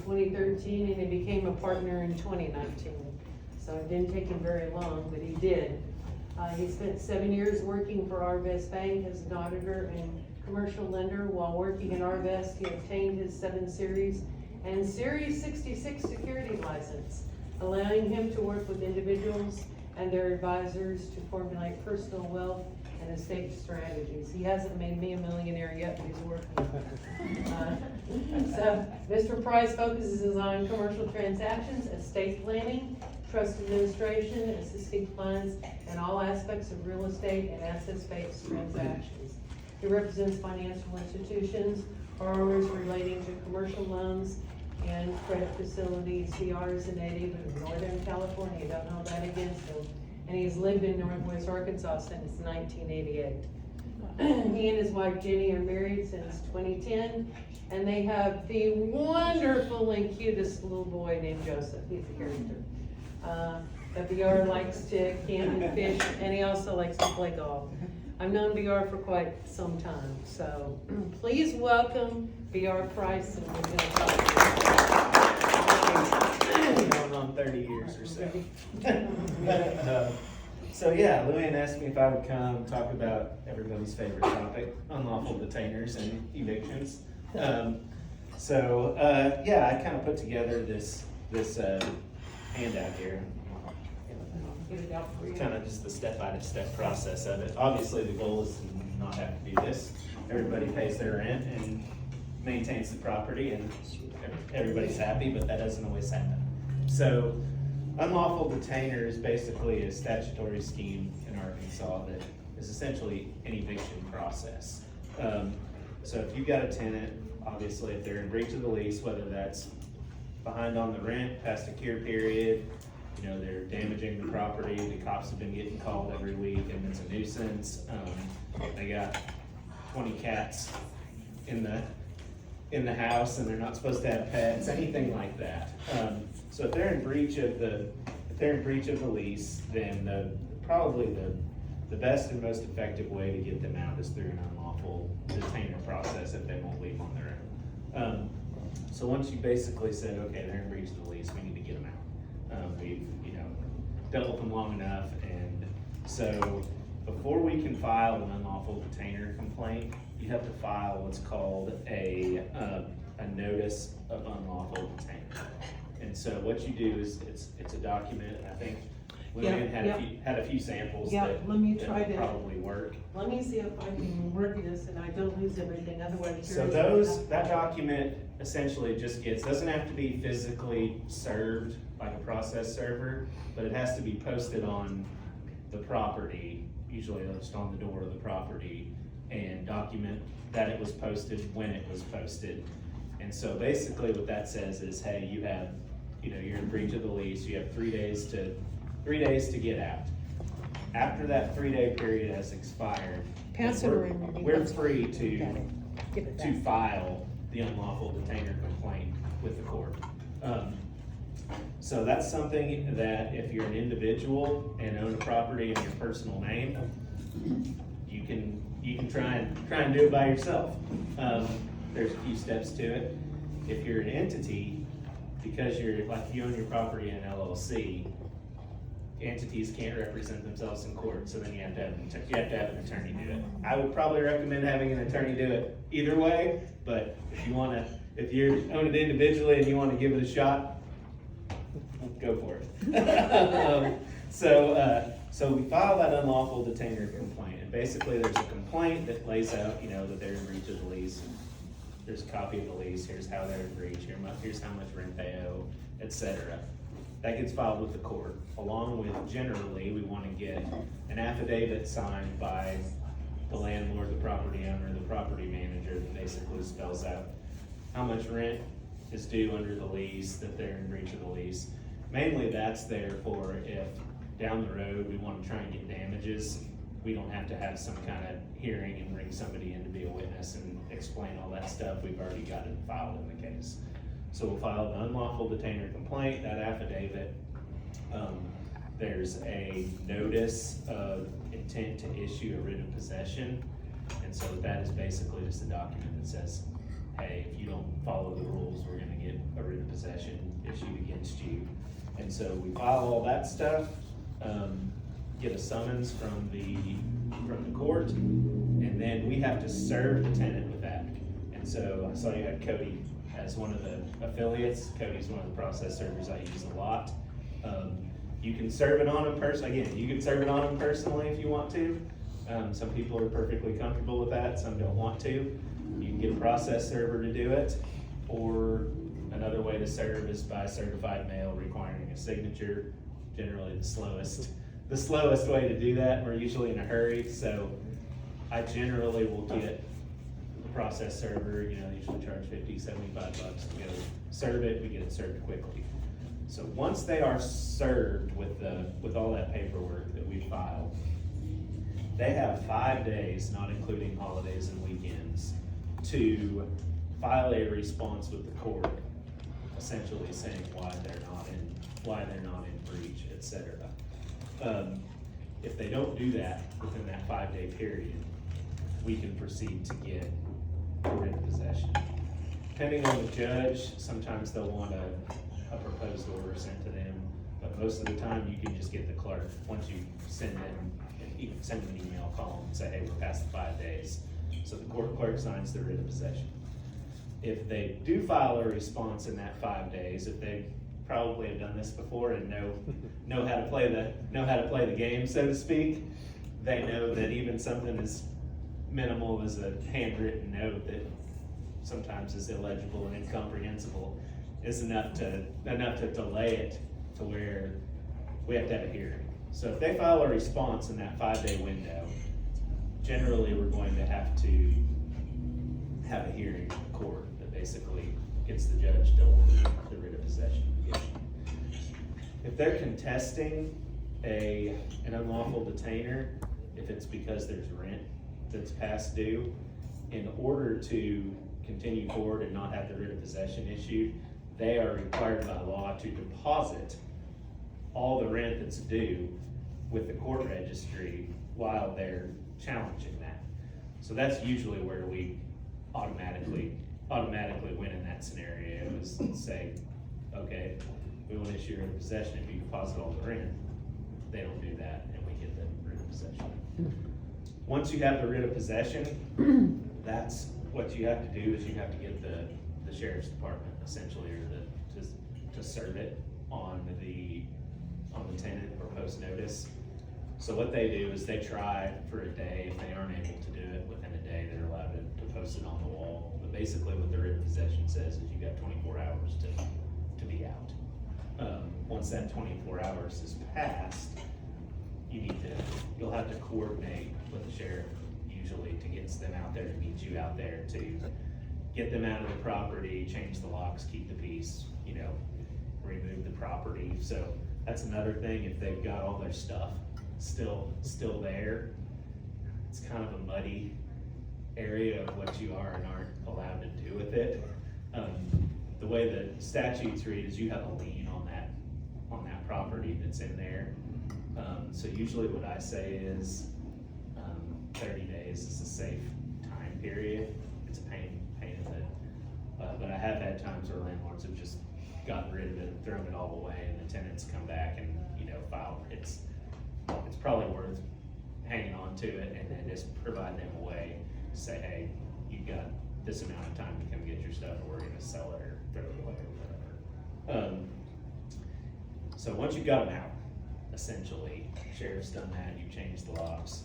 2013, and he became a partner in 2019. So it didn't take him very long, but he did. He spent 7 years working for Arvest Bank as an auditor and commercial lender. While working at Arvest, he obtained his 7 Series and Series 66 security license, allowing him to work with individuals and their advisors to formulate personal wealth and estate strategies. He hasn't made me a millionaire yet, but he's working. So Mr. Price focuses on commercial transactions, estate planning, trust administration, assisting clients in all aspects of real estate and assets-based transactions. He represents financial institutions, borrowers relating to commercial loans and credit facilities. CR is a native of Northern California, don't hold that against him. And he's lived in Northwest Arkansas since 1988. He and his wife Jenny are married since 2010, and they have the wonderful and cutest little boy named Joseph. He's a character. BR likes to camp and fish, and he also likes to play golf. I've known BR for quite some time, so please welcome BR Price. And we're going to talk Going on 30 years or so. So yeah, Luann asked me if I would come talk about everybody's favorite topic, unlawful detainers and evictions. Yeah, I kind of put together this handout here. Get it out for you. Kind of just the step-by-step process of it. Obviously, the goal is to not have to do this. Everybody pays their rent and maintains the property, and everybody's happy, but that doesn't always happen. So, unlawful detainer is basically a statutory scheme in Arkansas that is essentially an eviction process. So if you've got a tenant, obviously if they're in breach of the lease, whether that's behind on the rent, past a cure period, they're damaging the property, the cops have been getting called every week and it's a nuisance, they got 20 cats in the house and they're not supposed to have pets, anything like that. So if they're in breach of the lease, then probably the best and most effective way to get them out is through an unlawful detainer process if they won't leave on their own. So once you basically said, okay, they're in breach of the lease, we need to get them out. We've dealt with them long enough, and so before we can file an unlawful detainer complaint, you have to file what's called a notice of unlawful detainer. And so what you do is it's a document. I think Luann had a few samples that let me try will to probably work. Let me see if I can work this and I don't lose everything. Otherwise, So that document essentially just doesn't have to be physically served like a process server, but it has to be posted on the property, usually just on the door of the property, and document that it was posted, when it was posted. And so basically what that says is, hey, you're in breach of the lease, you have 3 days to get out. After that 3-day period has expired, we're free to file the unlawful detainer complaint with the court. So that's something that if you're an individual and own a property in your personal name, you can try and do it by yourself. There's a few steps to it. If you're an entity, because you own your property in an LLC, entities can't represent themselves in court, so then you have to have an attorney do it. I would probably recommend having an attorney do it either way, but if you own it individually and you want to give it a shot, go for it. So we file that unlawful detainer complaint, and basically there's a complaint that lays out, that they're in breach of the lease. There's a copy of the lease. Here's how they're in breach. Here's how much rent they owe, etc. That gets filed with the court, along with, generally, we want to get an affidavit signed by the landlord, the property owner, the property manager, that basically spells out how much rent is due under the lease, that they're in breach of the lease. Mainly that's there for if down the road we want to try and get damages, we don't have to have some kind of hearing and bring somebody in to be a witness and explain all that stuff. We've already got it filed in the case. So we'll file an unlawful detainer complaint, that affidavit. There's a notice of intent to issue a writ of possession. And so basically just a document that says, hey, if you don't follow the rules, we're going to get a writ of possession issued against you. And so we file all that stuff, get a summons from the court, and then we have to serve the tenant with that. And so I saw you had Cody as one of the affiliates. Cody's one of the process servers I use a lot. You can serve it on them personally. Again, you can serve it on them personally if you want to. Some people are perfectly comfortable with that, some don't want to. You can get a process server to do it, or another way to serve is by certified mail requiring a signature. Generally the slowest way to do that. We're usually in a hurry, so I generally will get the process server. You know, they usually charge $50, $75 to go serve it. We get it served quickly. So once they are served with all that paperwork that we filed, they have 5 days, not including holidays and weekends, to file a response with the court, essentially saying why they're not in breach, etc. If they don't do that within that 5-day period, we can proceed to get writ of possession. Depending on the judge, sometimes they'll want a proposed order sent to them, but most of the time you can just get the clerk. Once you send an email, call them and say, hey, we're past the 5 days. So the court clerk signs the writ of possession. If they do file a response in that 5 days, if they probably have done this before and know how to play the game, so to speak, they know that even something as minimal as a handwritten note that sometimes is illegible and incomprehensible is enough to delay it to where we have to have a hearing. So if they file a response in that 5-day window, generally we're going to have a hearing in the court that basically gets the judge to order the writ of possession. If they're contesting an unlawful detainer, if it's because there's rent that's past due, in order to continue forward and not have the writ of possession issued, they are required by law to deposit all the rent that's due with the court registry while they're challenging that. So that's usually where we automatically win in that scenario, is say, okay, we want to issue a writ of possession if you deposit all the rent. They don't do that, and we get the writ of possession. Once you have the writ of possession, that's what you have to do, is you have to get the sheriff's department essentially, or to serve it on the tenant or post notice. So what they do is they try for a day. If they aren't able to do it within a day, they're allowed to post it on the wall. But basically what the writ of possession says is you got 24 hours to be out. Once that 24 hours is passed, you'll have to coordinate with the sheriff usually to get them out there, to meet you out there, to get them out of the property, change the locks, keep the peace, remove the property. So that's another thing. If they've got all their stuff still there, it's kind of a muddy area of what you are and aren't allowed to do with it. The way the statutes read is you have a lien on that property that's in there. So usually what I say is 30 days is a safe time period. It's a pain in the, but I have had times where landlords have just gotten rid of it, thrown it all away, and the tenants come back and file. It's probably worth hanging on to it and then just provide them a way to say, hey, you've got this amount of time to come get your stuff, or we're going to sell it or throw it away or whatever. So once you've got them out, essentially, sheriff's done that, you've changed the locks,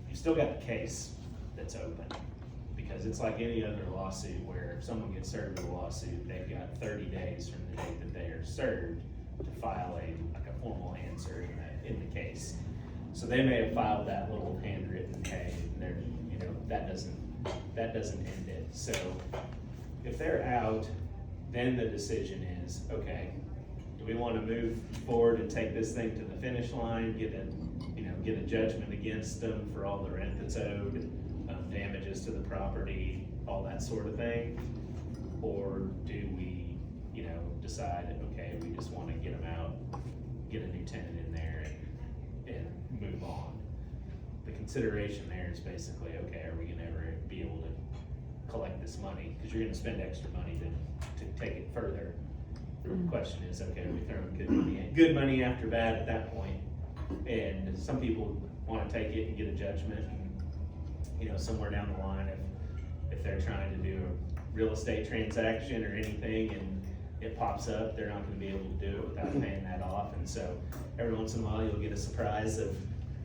you've still got the case that's open, because it's like any other lawsuit where if someone gets served with a lawsuit, they've got 30 days from the date that they are served to file a formal answer in the case. So they may have filed that little handwritten, hey, that doesn't end it. So if they're out, then the decision is, okay, do we want to move forward and take this thing to the finish line, get a judgment against them for all the rent that's owed, damages to the property, all that sort of thing? Or do we, decide, okay, we just want to get them out, get a new tenant in there and move on? The consideration there is basically, okay, are we gonna ever be able to collect this money? Because you're gonna spend extra money to take it further. The question is, okay, are we throwing good money after bad at that point? And some people wanna take it and get a judgment, and, you know, somewhere down the line, if they're trying to do a real estate transaction or anything and it pops up, they're not gonna be able to do it without paying that off. And so every once in a while, you'll get a surprise of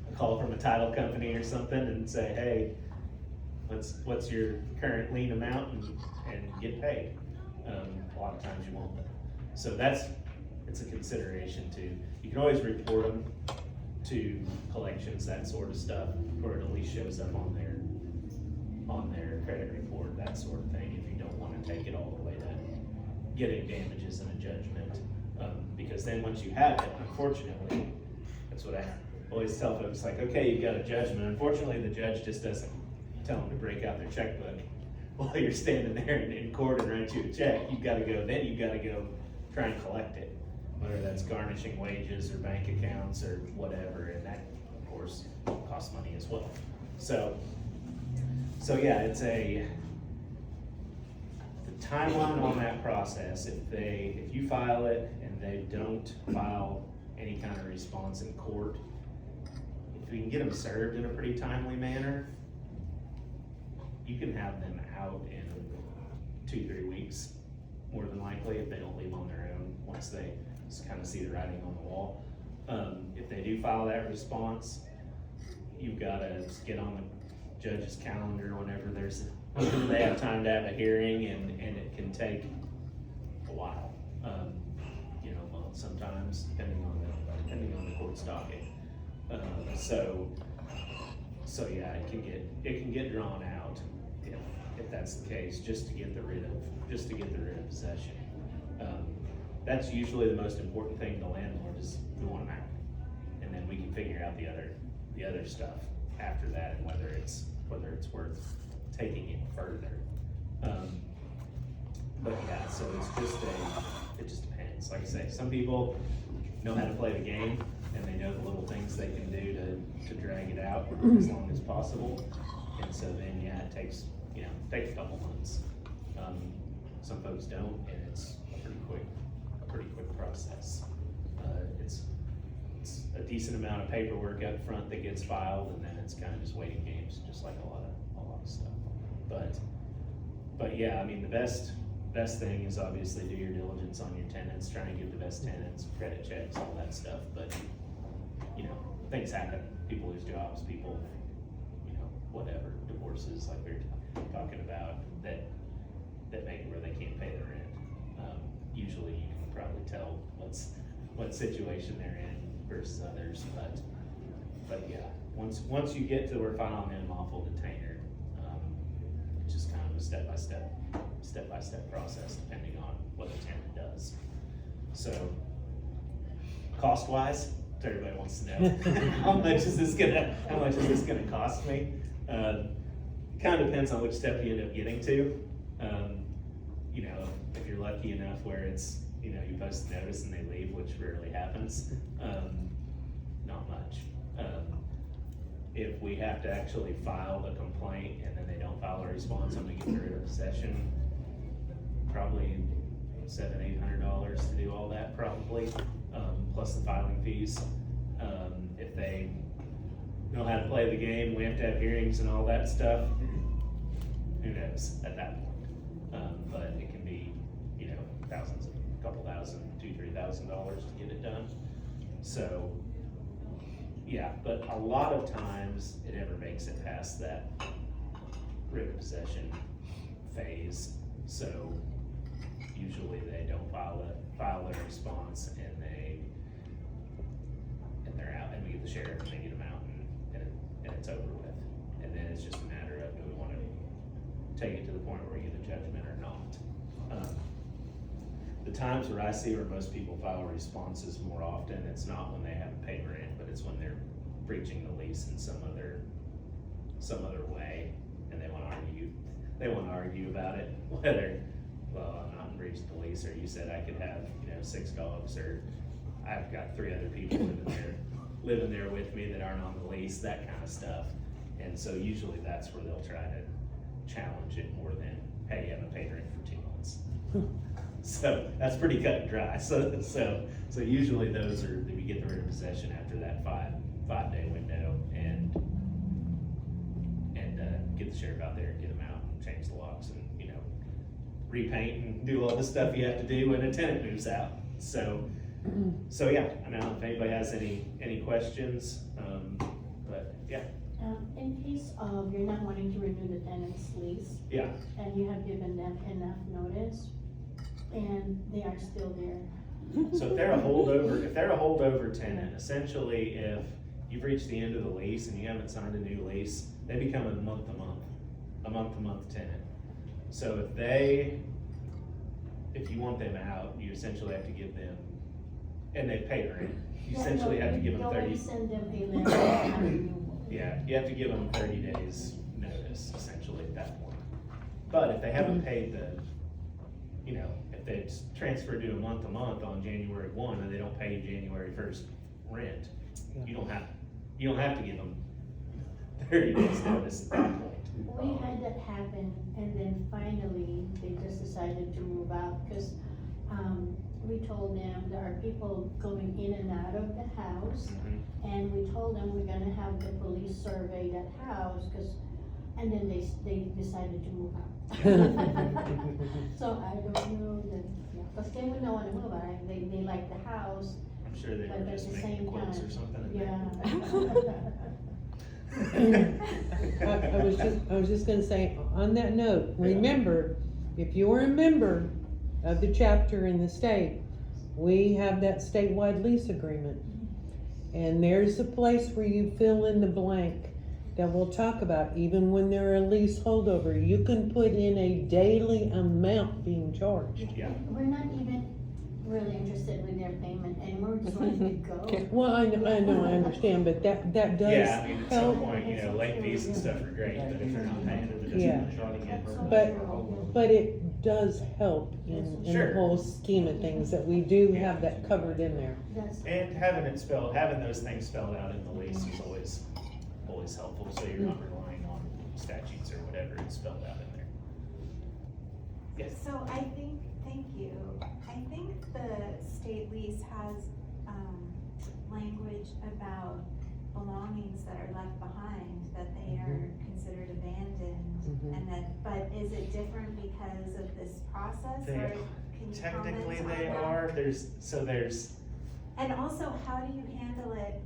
a call from a title company or something and say, hey, what's your current lien amount, and get paid. A lot of times you won't. So it's a consideration too. You can always report them to collections, that sort of stuff, or it at least shows up on their credit report, that sort of thing, if you don't wanna take it all the way to getting damages and a judgment. Because then once you have it, unfortunately, that's what I always tell folks, like, okay, you got a judgment. Unfortunately, the judge just doesn't tell them to break out their checkbook while you're standing there in court and write you a check. You've gotta go try and collect it, whether that's garnishing wages or bank accounts or whatever, and that, of course, costs money as well. So yeah, the timeline on that process, if you file it and they don't file any kind of response in court, if we can get them served in a pretty timely manner, you can have them out in 2-3 weeks, more than likely, if they don't leave on their own, once they kind of see the writing on the wall. If they do file that response, you've gotta get on the judge's calendar whenever they have time to have a hearing, and it can take a while, you know, months sometimes, depending on the court's docket. So yeah, it can get drawn out if that's the case, just to get rid of possession. That's usually the most important thing to the landlord, is we want them out, and then we can figure out the other stuff after that, and whether it's worth taking it further. But yeah, so it just depends. Like I say, some people know how to play the game, and they know the little things they can do to drag it out as long as possible. And so then, yeah, it takes a couple months. Some folks don't, and it's a pretty quick process. It's a decent amount of paperwork up front that gets filed, and then it's kind of just waiting games, just like a lot of stuff. But yeah, I mean, the best thing is obviously do your diligence on your tenants, try and get the best tenants, credit checks, all that stuff. But you know, things happen. People lose jobs. People, whatever, divorces, like we were talking about, that make it where they can't pay their rent. Usually, you can probably tell what situation they're in versus others. But yeah, once you get to where filing an unlawful detainer, it's just kind of a step-by-step process, depending on what the tenant does. So, cost-wise, everybody wants to know how much is this gonna cost me? It kind of depends on which step you end up getting to. If you're lucky enough where it's you post the notice and they leave, which rarely happens, not much. If we have to actually file the complaint and then they don't file a response, I'm gonna get rid of possession. Probably $700-800 to do all that, probably, plus the filing fees. If they know how to play the game, we have to have hearings and all that stuff, who knows at that point. But it can be, a couple thousand, $2,000-3,000 to get it done. So, yeah, but a lot of times it never makes it past that writ of possession phase. So usually they don't file a response, and they're out, and we get the sheriff and they get them out, and it's over with. And then it's just a matter of, do we want to take it to the point where we get a judgment or not? The times where I see where most people file responses more often, it's not when they haven't paid rent, but it's when they're breaching the lease in some other way, and they want to argue about it, whether, well, I'm not in breach of the lease, or you said I could have 6 dogs, or I've got 3 other people living there with me that aren't on the lease, that kind of stuff. And so usually that's where they'll try to challenge it more than, hey, you haven't paid rent for 2 months. So that's pretty cut and dry. So usually those are, we get the written possession after that five-day window and get the sheriff out there and get them out and change the locks and, repaint and do all the stuff you have to do when a tenant moves out. So yeah, I don't know if anybody has any questions, but yeah. In case of you're not wanting to renew the tenant's lease, Yeah, and you have given them enough notice, and they are still there. so if they're a holdover tenant, essentially if you've reached the end of the lease and you haven't signed a new lease, they become a month-to-month tenant. So if you want them out, you essentially have to give them, and they pay rent, you essentially have to give them You 30. always send them a letter of renewal. Yeah, you have to give them 30 days notice essentially at that point. But if they haven't paid if they transferred to a month-to-month on January 1 and they don't pay January 1st rent, you don't have to give them 30 days notice at that point. We had that happen, and then finally, they just decided to move out, because, we told them there are people going in and out of the house, Mhm. and we told them we're gonna have the police survey that house, and then they decided to move out. So I don't know that, because they would not wanna move out, they like the house, I'm sure they but were at just the making same quotes or time, something. in there. yeah. I was just gonna say, on that note, remember, if you're a member of the chapter in the state, we have that statewide lease agreement. And there's a place where you fill in the blank that we'll talk about, even when they're a lease holdover, you can put in a daily amount being charged. Yeah. We're not even really interested with their payment anymore, we just want it to go. Well, I understand, but that does Yeah, I mean, at some help. point, late fees and stuff are great, but if they're not paying it, they're just Yeah. not showing it. But it does help in the Sure. whole scheme of things, that we do have that covered in there. That's, And having those things spelled out in the lease is always helpful, so you're not relying on statutes or whatever, it's spelled out in there. Yes. So thank you, I think the state lease has, language about belongings that are left behind, that they are considered abandoned, Mhm. and but is it different because of this process, They- or can you Technically comment on they that? are, there's, And also, how do you handle it,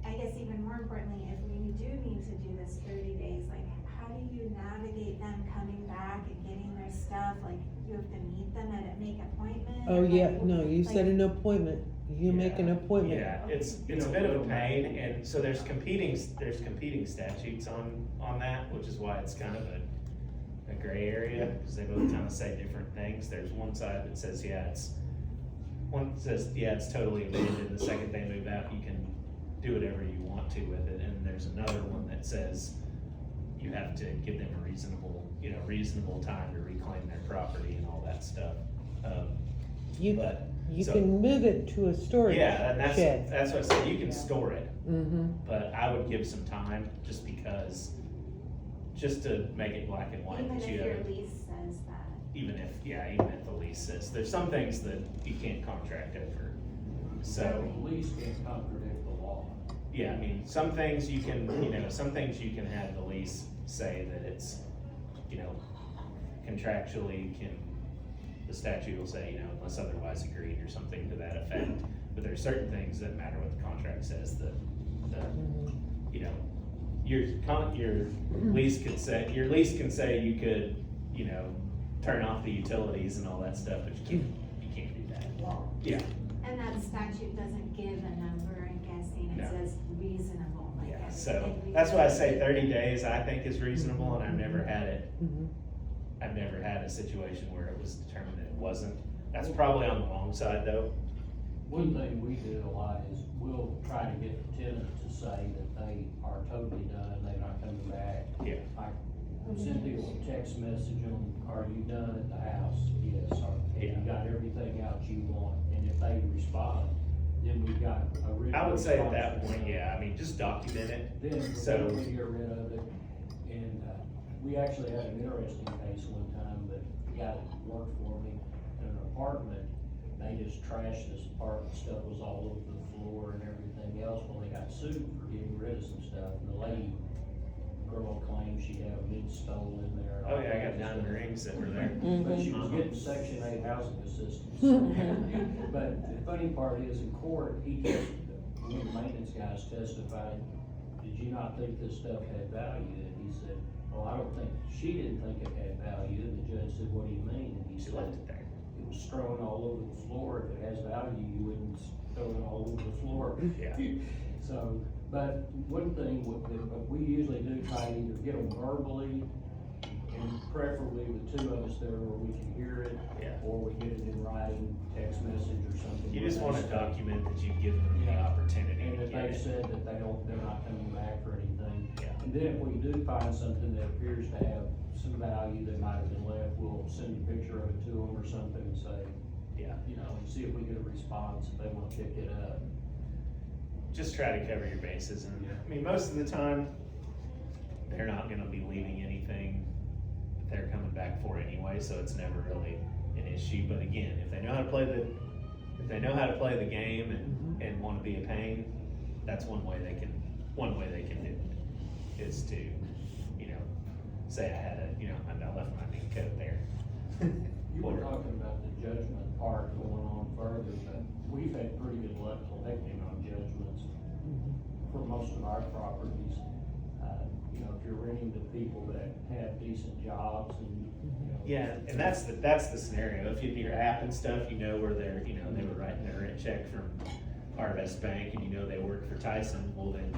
I guess even more importantly, if we do need to do this 30 days, like, how do you navigate them coming back and getting their stuff, like, you have to meet them at a, make appointment? Oh, or, yeah, like, no, you set an appointment, you make an appointment. yeah, it's a bit of a pain, and so there's competing statutes on that, which is why it's kind of a gray area, because they both kind of say different things. There's one side that says, it's totally abandoned, the second they move out, you can do whatever you want to with it, and there's another one that says you have to give them a reasonable time to reclaim their property and all that stuff. You So- can move it to a storage Yeah, and shed. that's what I said, you can store it, Mm-hmm, but I would give some time, just to make it black and white. Even that if you your have- lease says that. Even if the lease says, there's some things that you can't contract over. So, The lease can't contradict the law. yeah, I mean, some things you can have the lease say that it's, contractually the statute will say, unless otherwise agreed or something to that effect. But there are certain things that matter what the contract says, that your lease can say you could, turn off the utilities and all that stuff, but you can't do that. Yeah, And that statute doesn't give a number, I'm guessing, it No. says reasonable, like. yeah, so everything that's why I say reasonable. 30 days I think is reasonable, and I've never mm-hmm. had a situation where it was determined that it wasn't. That's probably on the long side though. One thing we do a lot is we'll try to get the tenant to say that they are totally done, they're not coming back. Yeah. Like Cynthia will text message them, are you done at the house? Yes, or have you got everything out you want? And if they respond, then we've got a written. I would say at that response. point, yeah, I mean, just document it. Then So- we get rid of it, and, we actually had an interesting case one time, but the guy that worked for me in an apartment, they just trashed this apartment, stuff was all over the floor and everything else. Well, they got sued for getting rid of some stuff, and the girl claimed she had a meat stole in there. and all Oh, yeah, I got kinds of diamond stuff. rings that were there. But she was getting Section 8 housing assistance. But the funny part is, in court, one of the maintenance guys testified, did you not think this stuff had value? And he said, well, I don't think, she didn't think it had value, and the judge said, what do you mean? And he She said, left it there. it was strewn all over the floor, if it has value, you wouldn't throw it all over the floor. Yeah. So, but one thing, we usually do try to either get them verbally, and preferably the two of us there where we can hear it, Yeah. or we get it in writing, text message or something. You where just they wanna say- document that you've given them the Yeah. opportunity And to that get they it. said that they're not coming back for anything. Yeah. And then if we do find something that appears to have some value that might have been left, we'll send a picture of it to them or something and say, Yeah, you know, and see if we get a response, if they wanna pick it up. just try to cover your bases, and, Yeah. I mean, most of the time, they're not gonna be leaving anything that they're coming back for anyway, so it's never really an issue, but again, if they know how to play the game and wanna be a pain, that's one way they can do it, is to, you know, say I left my new coat there. You were Or- talking about the judgment part going on further, but we've had pretty good luck collecting on judgments for most of our properties. You know, if you're renting to people that have decent jobs and, you know. Yeah, and that's the scenario, if you do your app and stuff, you know where they were writing their rent check from Harvest Bank, and you know they work for Tyson, well then,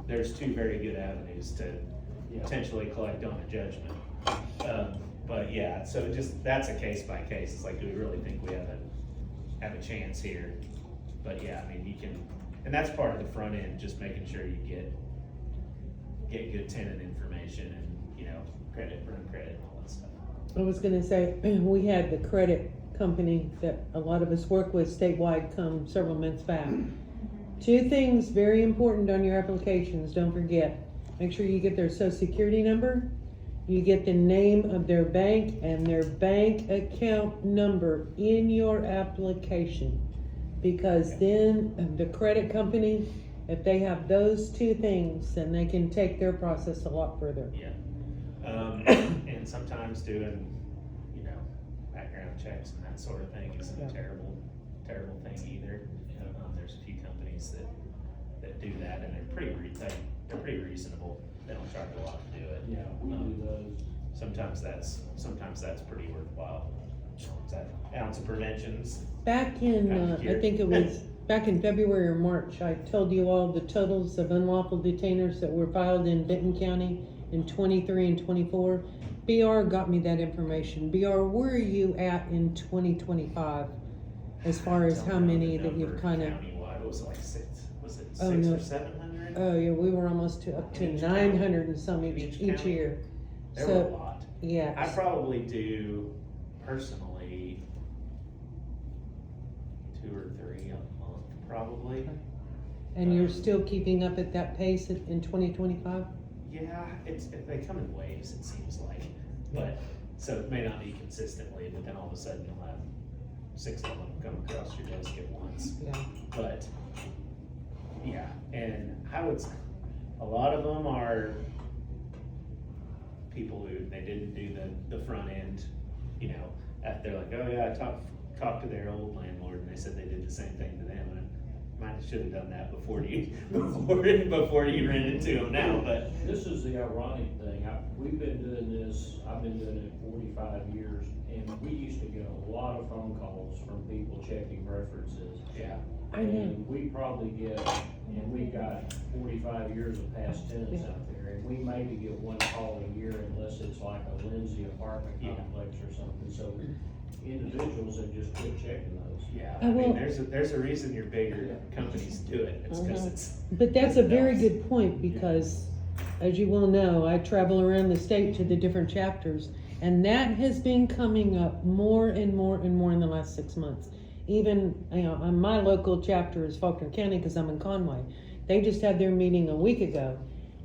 there's two very good avenues to Yeah. potentially collect on a judgment. But yeah, so that's a case by case, it's like, do we really think we have a chance here? But yeah, I mean, you can, and that's part of the front end, just making sure you get good tenant information and, you know, run credit and all that stuff. I was gonna say, we had the credit company that a lot of us work with statewide come several months back. Two things very important on your applications, don't forget. Make sure you get their social security number, you get the name of their bank and their bank account number in your application. Because then the credit company, if they have those two things, then they can take their process a lot further. Yeah, and sometimes doing, you know, background checks and that sort of thing isn't Yeah. a terrible thing either. There's a few companies that do that, and they're pretty reasonable. They don't charge a lot to do it. Yeah, we do those. Sometimes that's pretty worthwhile. Is that ounce of preventions? Back in, I think it was back in February or March, I told you all the totals of unlawful detainers that were filed in Benton County in 23 and 24. BR got me that information. BR, where are you at in 2025 as far as how many that you've kind of? Countywide, was it like six Oh, no. or 700? Oh yeah, we were almost up to Each 900 and some In each each county? year. There were a So, lot. I yeah, probably do personally 2 or 3 a month, probably. and you're still keeping up at that pace in 2025? Yeah, they come in waves, it seems like, but, so it may not be consistently, but then all of a sudden you'll have 6 of them come across your desk at once. Yeah. But, yeah, and a lot of them are people who, they didn't do the front end, you know, they're like, oh yeah, I talked to their old landlord and they said they did the same thing to them, and I should have done that before you rented to them now, but. This is the ironic thing, we've been doing this, I've been doing it 45 years, and we used to get a lot of phone calls from people checking references. Yeah. I know. And we probably get, and we got 45 years of past tenants out there, and we maybe get one call a year unless it's like a Lindsay apartment Yeah. complex or something, so individuals have just quit checking those. Yeah, I I mean, will- there's a reason your bigger companies do it, it's because Mhm. it's. But that's a very else. good point, because as you well know, I travel around the state to the different chapters, and that has been coming up more and more and more in the last 6 months. Even, you know, on my local chapter is Faulkner County, because I'm in Conway. They just had their meeting a week ago,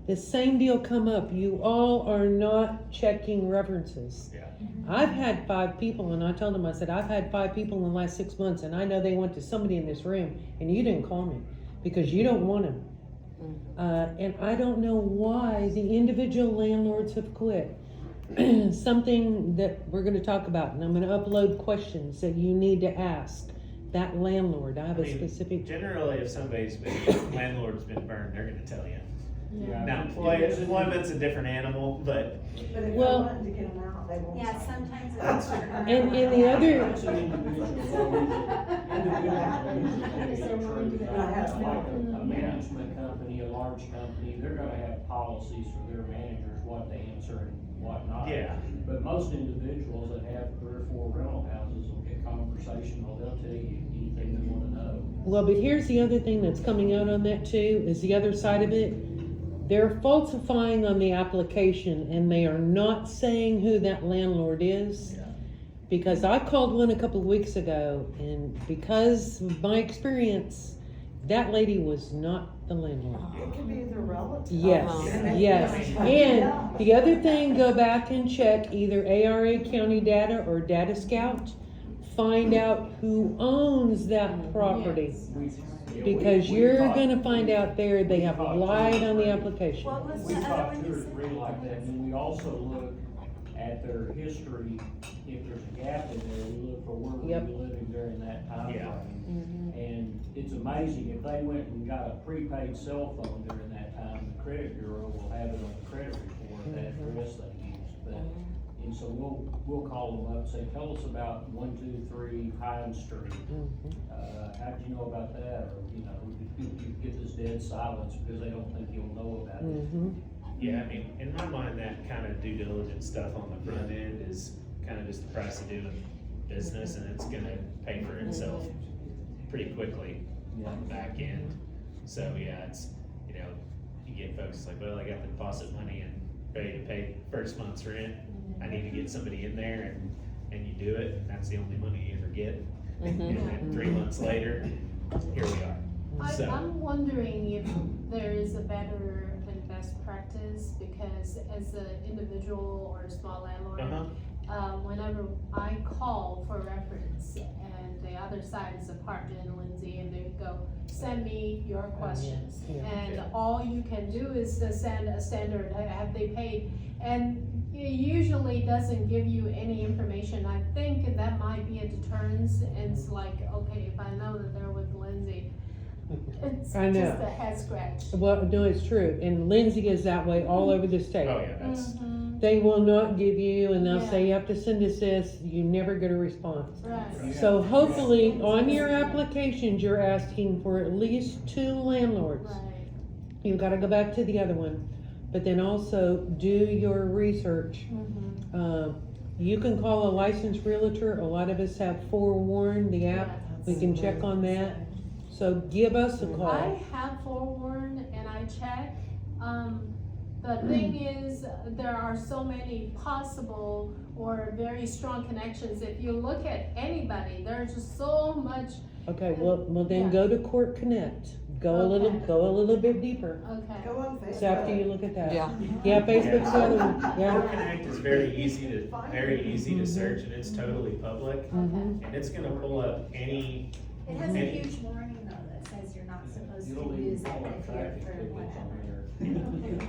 the same deal come up. You all are not checking references. Yeah. I've had 5 people, and I told them, I said, I've had 5 people in the last 6 months, and I know they went to somebody in this room, and you didn't call me, because you don't want them. And I don't know why the individual landlords have quit. Something that we're gonna talk about, and I'm gonna upload questions that you need to ask that landlord. I have I a mean, specific, Generally, if landlord's been burned, they're gonna tell you. Yeah. Now, employment's a different animal, but But if Well- you're wanting to get them out, they won't. Yeah, sign. sometimes That's it's. and the other, That's an individual, like a management company, a large company, they're gonna have policies for their managers, what they answer and what not. yeah, But most individuals that have 3 or 4 rental houses will get conversational, they'll tell you anything they wanna know. well, but here's the other thing that's coming out on that too, is the other side of it. They're falsifying on the application, and they are not saying who that landlord is. Yeah. Because I called one a couple of weeks ago, and because of my experience, that lady was not the landlord. It could be their relative. Yes, yes. And the other thing, go back and check either ARA County Data or Data Scout. Find out who owns that property. Because you're gonna find out there, they have lied on the application. What was We the other caught one 2 you or said? 3 like that, and we also look at their history, if there's a gap in there, we look for where Yep. we were living during that time Yeah. frame. And it's amazing, if they went and got a prepaid cell phone during that time, the credit bureau will have it on the credit report, that address they used, but, and so we'll call them up, say, tell us about 123 Pine Street. How'd you know about that, or, you know, you get this dead silence because they don't think you'll know about it. Mhm. yeah, I mean, in my mind, that kind of due diligence stuff on the front end is kind of just the price of doing business, and it's gonna pay for itself pretty quickly on the back end. So, yeah, it's, you know, you get folks like, well, I got the deposit money and ready to pay first month's rent. I need to get somebody in there, and you do it, and that's the only money you ever get. And then 3 months later, here we are. So, I'm wondering if there is a better and best practice, because as an individual or a small landlord, uh-huh, whenever I call for reference and the other side is a partner in Lindsay, and they go, send me your questions. yeah. And Yeah. all you can do is to send a standard, have they paid? And it usually doesn't give you any information. I think that might be a deterrence, and it's like, okay, if I know that they're with Lindsay, it's I know. just a head scratch. Well, no, it's true, and Lindsay is that way all over the state. oh, yeah, that's, Mhm. They will not give you, and they'll Yeah. say you have to send us this, you never get a response. Right. So hopefully, on your applications, you're asking for at least 2 landlords. Right. You've gotta go back to the other one, but then also do your research. Mhm. You can call a licensed realtor, a lot of us have Forewarn, the app, we can check on that. So give us a I call. have forewarned and I check. The thing is, there are so many possible or very strong connections. If you look at anybody, there's just so much. Okay, well then Yeah. go to Court Connect, go a Okay. little bit deeper. Okay. Go on Facebook. So after you look at that. Yeah. Yeah, Facebook's the other one, Core yeah. Connect is very easy to search, and it's totally public, Mhm. and it's gonna pull up any, It has a Any- huge warning though that says you're not supposed You'll to even use it call it if you're traffic for tickets whatever. on there.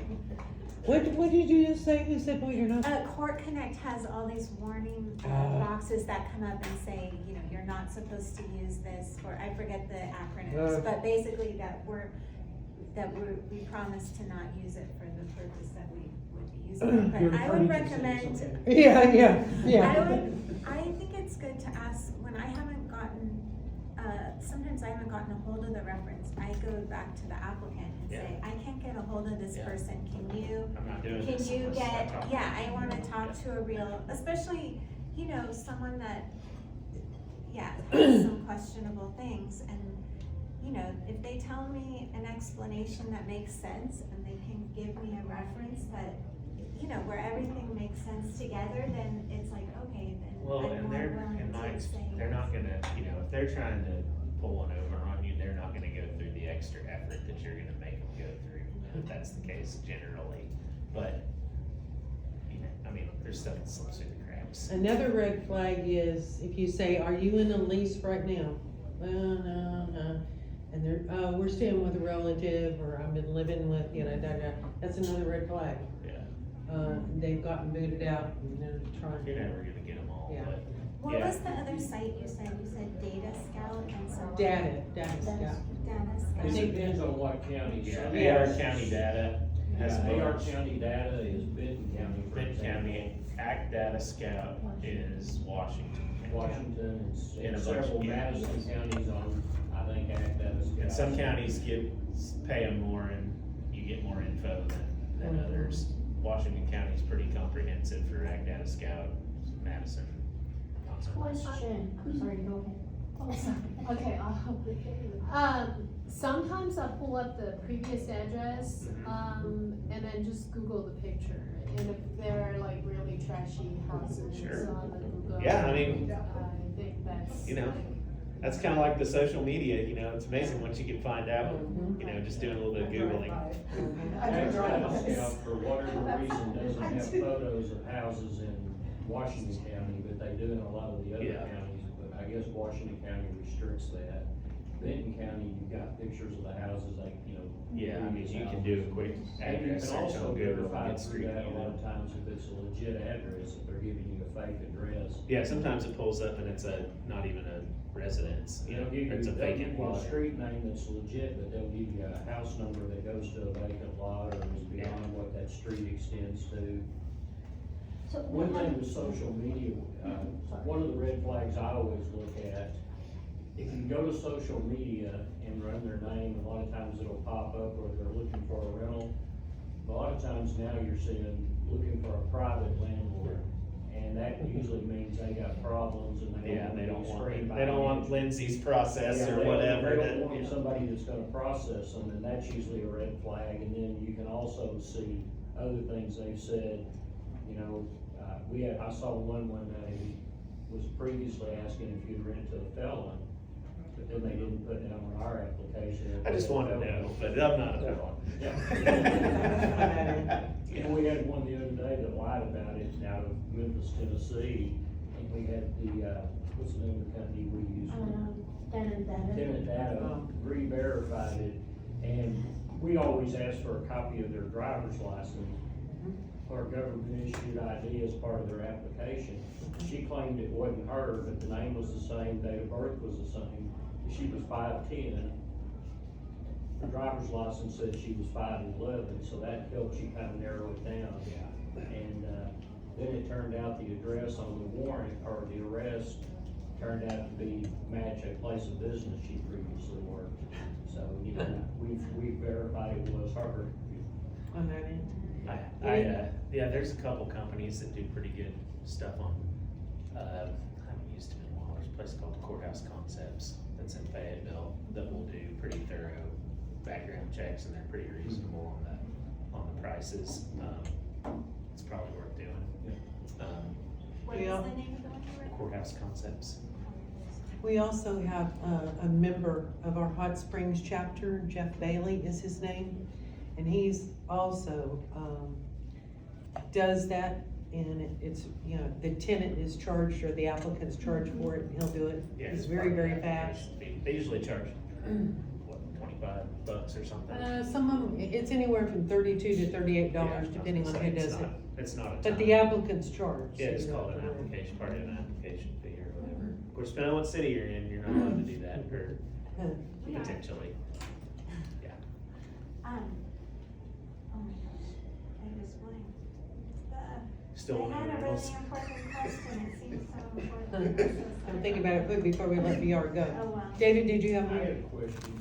What did you just say? Who said what you're not? Court Connect has all these warning boxes that come up and say, you know, you're not supposed to use this, or I forget the acronyms, but basically we promise to not use it for the purpose that we would be using it. But I would recommend, Yeah. I think it's good to ask, when I haven't gotten, sometimes I haven't gotten a hold of the reference, I go back to the applicant and say, I can't get a hold of this Yeah. person, can you? I'm not doing Can this. you unless I get, talk to yeah, you. I wanna talk to a real, especially, you know, someone that, has some questionable things, and, you know, if they tell me an explanation that makes sense, and they can give me a reference that, you know, where everything makes sense together, then it's like, okay, then Well, I'm and more willing in my, to say. they're not gonna, you know, if they're trying to pull one over on you, they're not gonna go through the extra effort that you're gonna make them go through. if that's the case generally, but, you know, I mean, there's stuff that slips through the cracks. Another red flag is if you say, are you in a lease right now? Well, no. And they're, we're staying with a relative, or I've been living with, you know, that's another red flag. Yeah, They've gotten booted out and they're trying you're to. never gonna get them all, Yeah. but, What yeah. was the other site you said? You said Data Scout and so. Data That's- scout. Data It Scout. depends on what county. Yeah, Some- AR County data has Yeah, AR both. County data is Benton County, for Benton example. County, Act Data Scout is Washington. Washington, And and a bunch, several yeah. Madison counties on, I think, Act Data Scout. And some counties pay them more and you get more info than Mhm. others. Washington County's pretty comprehensive for Ag Data Scout, Madison, not so much. Question, I'm sorry, go ahead. Oh, sorry. Okay, sometimes I pull up the previous address, and then just Google the picture. And if they're like really trashy houses Sure. on the Google. Yeah, I mean, I think that's. you know, that's kinda like the social media, you know, it's amazing what you can find out, Mhm. you know, just doing a little bit of Googling. Act Data Scout, for whatever reason, doesn't have photos of houses in Washington County, but they do in a lot of the other Yeah. counties, but I guess Washington County restricts that. Benton County, you've got pictures of the houses, like, you know. Yeah, I mean, previous you can houses. do a quick And you address can search also on Google verify and get through street that a view. lot of times if it's a legit address, if they're giving you a fake address. Yeah, sometimes it pulls up and it's not even a residence, you know, They'll give or you, it's a they'll give vacant you a lot. street name that's legit, but they'll give you a house number that goes to a vacant lot or is beyond what that street extends to. So One thing with social media, one of the red flags I always look at, if you go to social media and run their name, a lot of times it'll pop up where they're looking for a rental. A lot of times now you're seeing, looking for a private landlord, and that usually means they got problems and they Yeah, don't they don't want to be want, screened by they don't want an Lindsay's process Yeah, or they don't- whatever. They that- don't want yeah. somebody that's gonna process them, and that's usually a red flag, and then you can also see other things they've said, you know, I saw one day was previously asking if you'd rent to a felon, but then they didn't put it on our application. I just want to know, but I'm not a felon. Yeah. And we had one the other day that lied about it out of Memphis, Tennessee, and we had the, what's the name of the company we used? Tenant data. Tenant data re-verified it, and we always ask for a copy of their driver's license or government issued ID as part of their application. She claimed it wasn't her, but the name was the same, date of birth was the same. She was 5'10". Her driver's license said she was 5'11", so that helps you kind of narrow it down. And, then it turned out the address on the warrant, or the arrest, turned out to be match a place of business she previously worked. So, you know, we've verified it was her. On that end. Yeah, there's a couple companies that do pretty good stuff on, I haven't used it in a while, there's a place called Courthouse Concepts that's in Fayetteville that will do pretty thorough background checks, and they're pretty reasonable on the prices. It's probably worth doing. What is Yeah. the name of the one you were? Courthouse Concepts. We also have a member of our Hot Springs chapter, Jeff Bailey is his name, and he's also, does that, and it's, you know, the tenant is charged or the applicant's charged for it, and he'll do it. Yeah, He's it's very, part of the very fast. application fee. They usually charge, what, $25 or something? Some of them, it's anywhere from $32 to $38, Yeah, depending on who it's does it. not- It's not a ton. But the applicant's charged. Yeah, it's so you called don't an have to worry. application, part of an application fee or whatever. Of course, depending on what city you're in, you're not allowed to do that, or We are. potentially. Oh my gosh, I just blanked. Still I want had a to really important question, it seems so important. I'm thinking about it quick before we let VR Oh, go. well. David, did you have I one? had a question,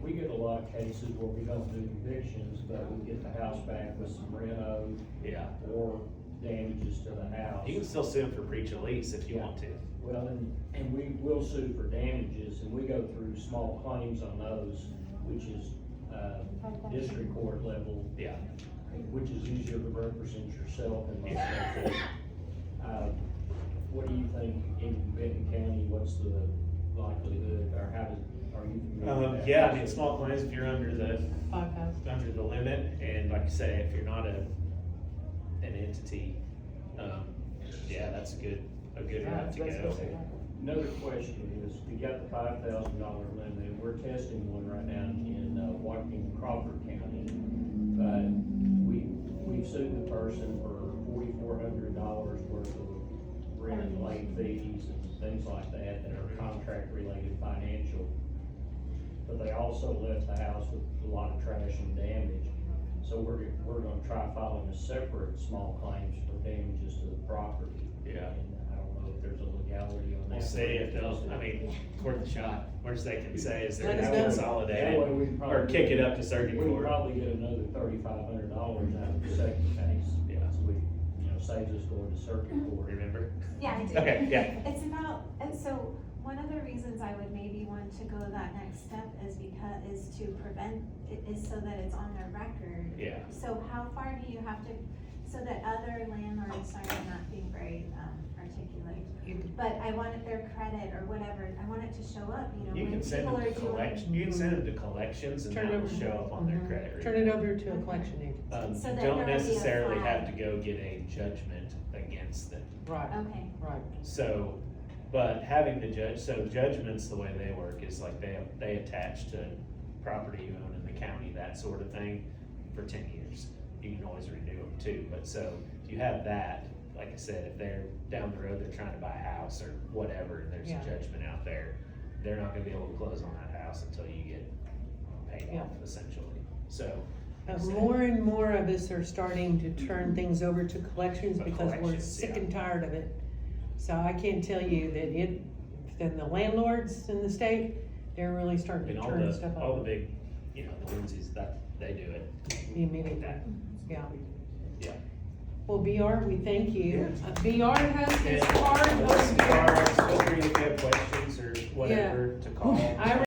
we get a lot of cases where we don't do evictions, but we get the house back with some rent owed Yeah, or damages to the house. you can still sue them for breach of lease if you want to. Well, and we will sue for damages, and we go through small claims on those, which is, district court level, Yeah, which is easier to represent yourself in most cases. What do you think in Benton County, what's the likelihood, or are you familiar Yeah, I mean, small claims, if you're under the, 5,000. under the limit, and like I say, if you're not an entity, yeah, that's a good route to go. Another question is, we got the $5,000 limit, and we're testing one right now in Washington Crawford County. But we've sued the person for $4,400 worth of rent and late fees and things like that are contract related financial. But they also left the house with a lot of trash and damage. So we're gonna try filing a separate small claims for damages to the property. Yeah. And I don't know if there's a legality on that. We'll see if they'll, I mean, worth a shot, worst they can say is they're Let us gonna know. consolidate That way it, we can or probably kick it up to circuit We'd court. probably get another $3,500 out of the second case. Yeah. So we, saves us going to circuit court. Remember? Yeah, I do. Okay, yeah. It's about, and so one of the reasons I would maybe want to go that next step is to prevent, is so that it's on their record. Yeah. So how far do you have to, so that other landlords, sorry, I'm not being very, articulate, but I wanted their credit or whatever, I want it to show up, You when can send people them are to doing. collection, you can send them to collections and Turn that it will over. show up on their credit Turn report. it over to a collection agency. So You that don't there will be a necessarily flag. have to go get a judgment against them. Right, Okay, right. So, but having the so judgments, the way they work is like they attach to property you own in the county, that sort of thing, for 10 years. You can always renew them too, but so if you have that, like I said, if they're down the road, they're trying to buy a house or whatever, and there's Yeah. a judgment out there, they're not gonna be able to close on that house until you get paid Yeah. off essentially, so. But more and more of us are starting to turn things over to collections But because we're collections, sick yeah. and tired of it. So I can tell you that then the landlords in the state, they're really starting And to all turn stuff all the over big, the Lindsays, that, they do it. immediately. That, Yeah. yeah. Well, BR, we thank you. BR has his And card over Feel here. free if you have questions or whatever to call. I